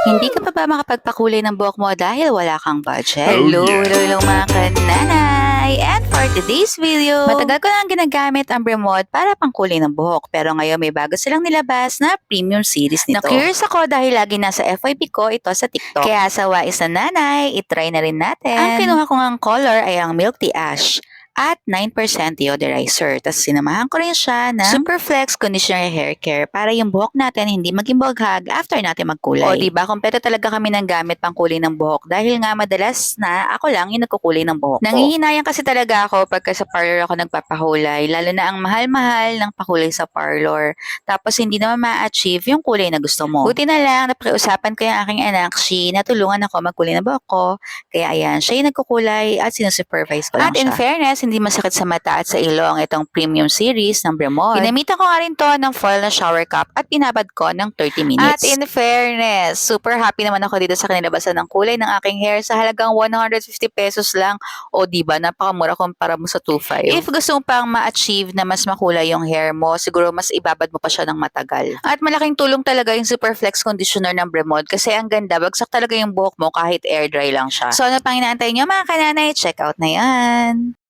Hindi ka pa ba makapagpakulay ng buhok mo dahil wala kang budget? Oh, Hello, yeah. hello, hello mga kananay! And for today's video, matagal ko lang ginagamit ang Bremod para pangkulay ng buhok. Pero ngayon may bago silang nilabas na premium series nito. Na-curious ako dahil lagi nasa FYP ko ito sa TikTok. Kaya sa Wais na Nanay, itry na rin natin. Ang kinuha ko ngang color ay ang Milk Tea Ash at 9% deodorizer. Tapos sinamahan ko rin siya ng Superflex Conditioner Hair Care para yung buhok natin hindi maging bughag after natin magkulay. O diba, kompleto talaga kami ng gamit pang kulay ng buhok dahil nga madalas na ako lang yung nagkukulay ng buhok ko. Nangihinayang kasi talaga ako pagka sa parlor ako nagpapakulay, lalo na ang mahal-mahal ng pakulay sa parlor. Tapos hindi naman ma-achieve yung kulay na gusto mo. Buti na lang, napakiusapan ko yung aking anak, she, natulungan ako magkulay ng buhok ko. Kaya ayan, siya yung nagkukulay at sinusupervise ko lang siya. At in fairness, hindi masakit sa mata at sa ilong itong premium series ng Bremod. Ginamitan ko nga rin to ng foil na shower cap at pinabad ko ng 30 minutes. At in fairness, super happy naman ako dito sa kanilabasan ng kulay ng aking hair sa halagang 150 pesos lang. O diba, napakamura kumpara mo sa 2.5. If gusto mo pang ma-achieve na mas makulay yung hair mo, siguro mas ibabad mo pa siya ng matagal. At malaking tulong talaga yung Superflex Conditioner ng Bremod kasi ang ganda, bagsak talaga yung buhok mo kahit air dry lang siya. So ano pang inaantay nyo mga kananay? Check out na yan!